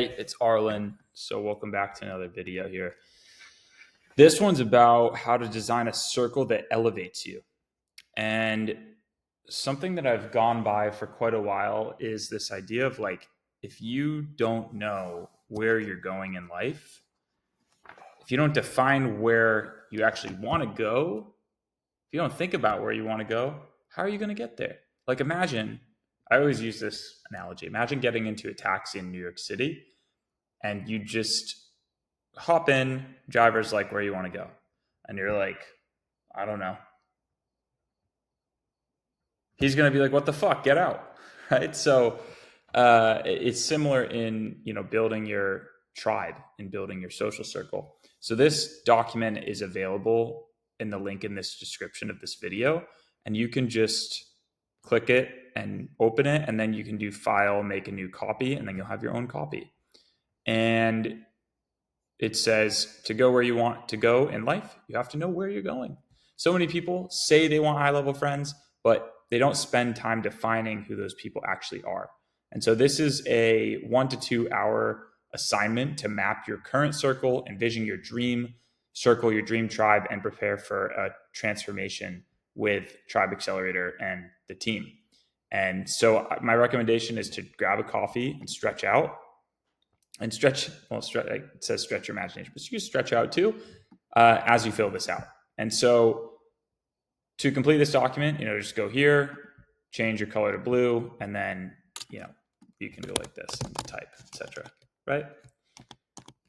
It's Arlen. So welcome back to another video here. This one's about how to design a circle that elevates you. And something that I've gone by for quite a while is this idea of like, if you don't know where you're going in life, if you don't define where you actually want to go, if you don't think about where you want to go, how are you going to get there? Like, imagine, I always use this analogy. Imagine getting into a taxi in New York City and you just hop in, driver's like, where you want to go? And you're like, I don't know. He's going to be like, what the fuck? Get out. Right. So it's similar in, building your tribe and building your social circle. So this document is available in the link in this description of this video. And you can just click it and open it. And then you can do file, make a new copy, and then you'll have your own copy. And it says to go where you want to go in life, you have to know where you're going. So many people say they want high level friends, but they don't spend time defining who those people actually are. And so this is a 1 to 2 hour assignment to map your current circle, envision your dream circle, your dream tribe, and prepare for a transformation with Tribe Accelerator and the team. And so my recommendation is to grab a coffee and stretch out and stretch. Well, it says stretch your imagination, but you can stretch out too as you fill this out. And so to complete this document, just go here, change your color to blue, and then, you can go like this and type, etc. Right?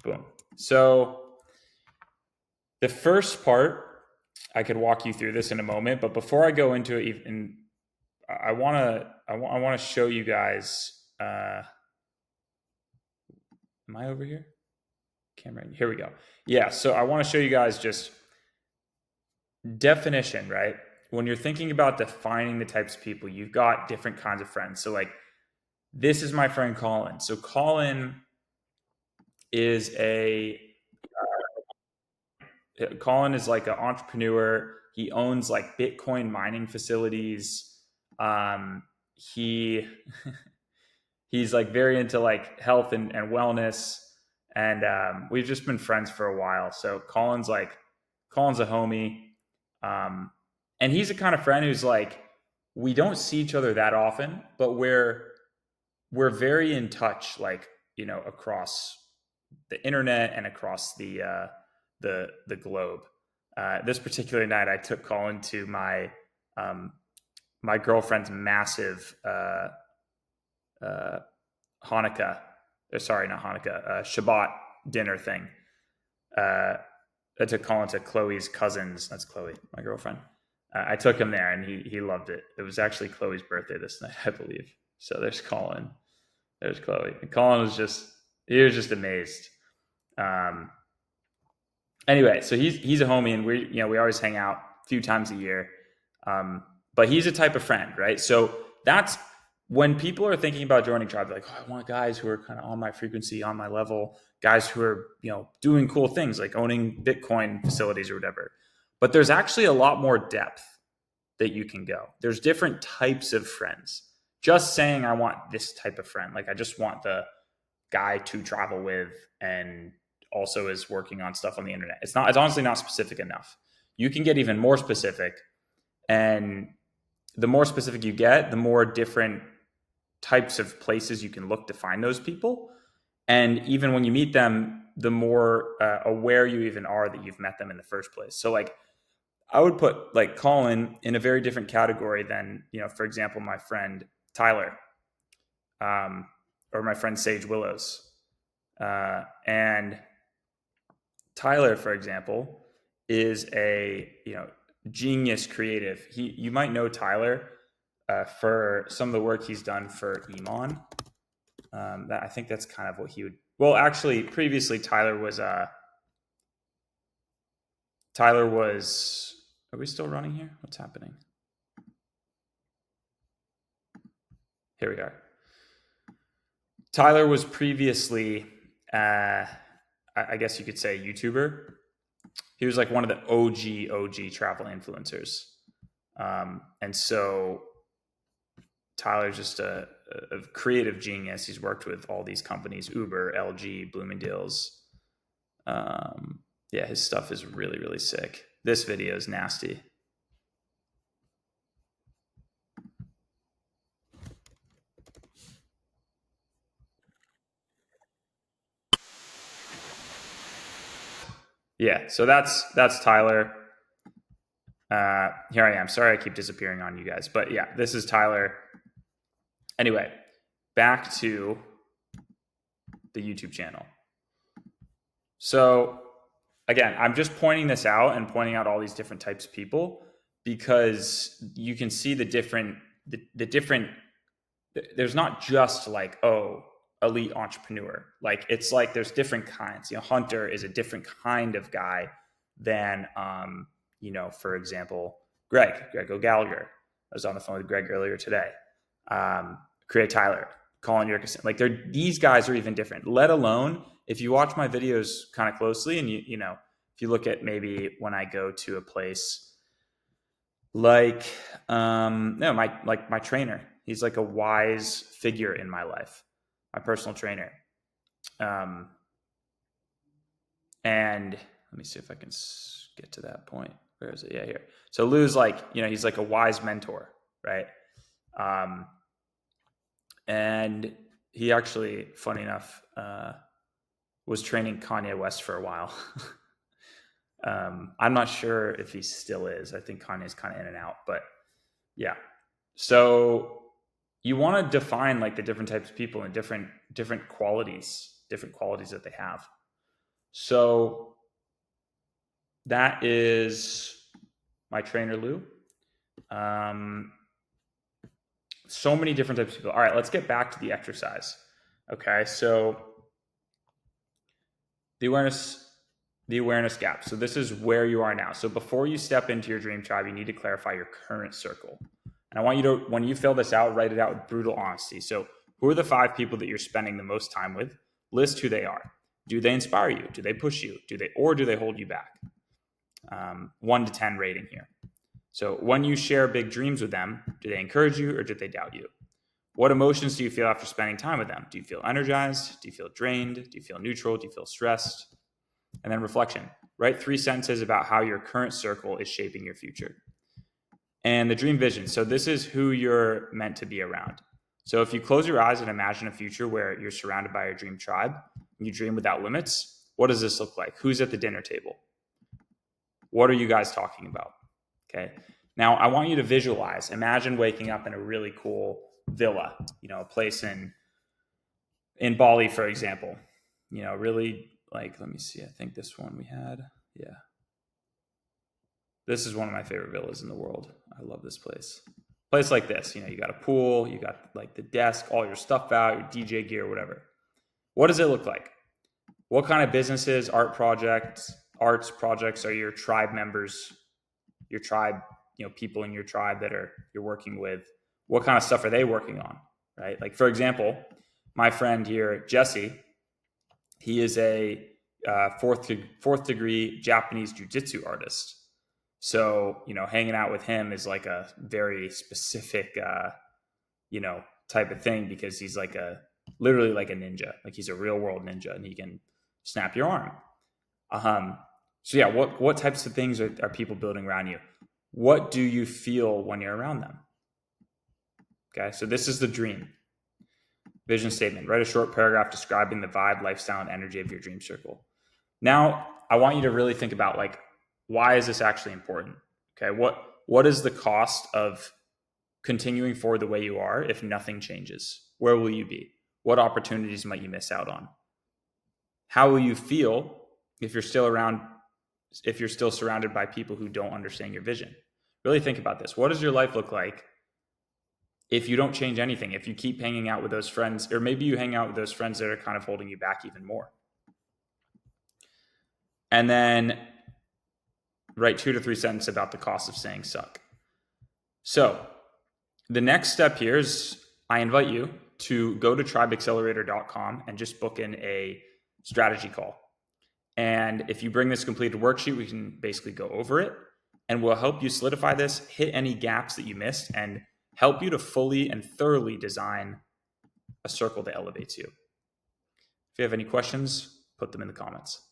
Boom. So the first part, I could walk you through this in a moment, but before I go into it, I want to show you guys. Am I over here? Camera. Here we go. Yeah. So I want to show you guys just definition, right? When you're thinking about defining the types of people, you've got different kinds of friends. So like, this is my friend Colin. So Colin is Colin is like an entrepreneur. He owns like Bitcoin mining facilities. He he's like very into like health and wellness. And we've just been friends for a while. So Colin's a homie. And he's the kind of friend who's like, we don't see each other that often, but we're very in touch, like, across the internet and across the globe. This particular night, I took Colin to my my girlfriend's massive Hanukkah, sorry, not Hanukkah, Shabbat dinner thing. I took Colin to Chloe's cousins. That's Chloe, my girlfriend. I took him there, and he loved it. It was actually Chloe's birthday this night, I believe. So there's Colin, there's Chloe. And Colin was just amazed. Anyway, so he's a homie, and we always hang out a few times a year. But he's a type of friend, right? So that's when people are thinking about joining Tribe, like, oh, I want guys who are kind of on my frequency, on my level, guys who are, doing cool things like owning Bitcoin facilities or whatever. But there's actually a lot more depth that you can go. There's different types of friends. Just saying I want this type of friend, like I just want the guy to travel with and also is working on stuff on the internet. It's honestly not specific enough. You can get even more specific, and the more specific you get, the more different types of places you can look to find those people. And even when you meet them, the more aware you even are that you've met them in the first place. So like, I would put like Colin in a very different category than, for example, my friend Tyler, or my friend Sage Willows. And Tyler, for example, is a genius creative. You might know Tyler for some of the work he's done for Iman. I think that's kind of what he would. Well, actually, previously Tyler was. Are we still running here? What's happening? Here we are. Tyler was previously, I guess you could say, a YouTuber. He was like one of the OG travel influencers. And so Tyler's just a a creative genius. He's worked with all these companies, Uber, LG, Bloomingdale's. Yeah, his stuff is really, really sick. This video is nasty. Yeah, so that's Tyler. Here I am. Sorry, I keep disappearing on you guys, but yeah, this is Tyler. Anyway, back to the YouTube channel. So again, I'm just pointing this out and pointing out all these different types of people because you can see the different. There's not just like, oh, elite entrepreneur. Like it's like there's different kinds. Hunter is a different kind of guy than for example, Greg O'Gallagher. I was on the phone with Greg earlier today. Create Tyler, Colin Yerkeson. Like these guys are even different, let alone if you watch my videos kind of closely and if you look at maybe when I go to a place like my trainer, he's like a wise figure in my life, my personal trainer. And let me see if I can get to that point. Where is it? Yeah, here. So Lou's like, he's like a wise mentor, right? And he actually, funny enough, was training Kanye West for a while. I'm not sure if he still is. I think Kanye's kind of in and out, but yeah. So you want to define like the different types of people and different qualities that they have. So that is my trainer, Lou. So many different types of people. All right, let's get back to the exercise. Okay, so the awareness gap. So this is where you are now. So before you step into your dream tribe, you need to clarify your current circle. And I want you to, when you fill this out, write it out with brutal honesty. So who are the 5 people that you're spending the most time with? List who they are. Do they inspire you? Do they push you? Do they hold you back? 1 to 10 rating here. So when you share big dreams with them, do they encourage you or do they doubt you? What emotions do you feel after spending time with them? Do you feel energized? Do you feel drained? Do you feel neutral? Do you feel stressed? And then reflection. Write 3 sentences about how your current circle is shaping your future. And the dream vision. So this is who you're meant to be around. So if you close your eyes and imagine a future where you're surrounded by your dream tribe, and you dream without limits, what does this look like? Who's at the dinner table? What are you guys talking about? Okay. Now I want you to visualize, imagine waking up in a really cool villa, a place in Bali, for example, really like, let me see. I think this one we had. Yeah. This is one of my favorite villas in the world. I love this place. Place like this, you got a pool, you got like the desk, all your stuff out, your DJ gear, whatever. What does it look like? What kind of businesses, arts projects are your tribe members, your tribe, people in your tribe that you're working with? What kind of stuff are they working on, right? Like, for example, my friend here, Jesse, he is a fourth degree Japanese jiu-jitsu artist. So, hanging out with him is like a very specific, type of thing, because he's like literally like a ninja. Like he's a real world ninja and he can snap your arm. So yeah, what types of things are people building around you? What do you feel when you're around them? Okay, so this is the dream. Vision statement. Write a short paragraph describing the vibe, lifestyle, and energy of your dream circle. Now, I want you to really think about like, why is this actually important? Okay, what is the cost of continuing forward the way you are if nothing changes? Where will you be? What opportunities might you miss out on? How will you feel if you're still surrounded by people who don't understand your vision? Really think about this. What does your life look like if you don't change anything? If you keep hanging out with those friends, or maybe you hang out with those friends that are kind of holding you back even more. And then write 2 to 3 sentences about the cost of saying suck. So the next step here is I invite you to go to tribeaccelerator.com and just book in a strategy call. And if you bring this completed worksheet, we can basically go over it and we'll help you solidify this, hit any gaps that you missed, and help you to fully and thoroughly design a circle that elevates you. If you have any questions, put them in the comments.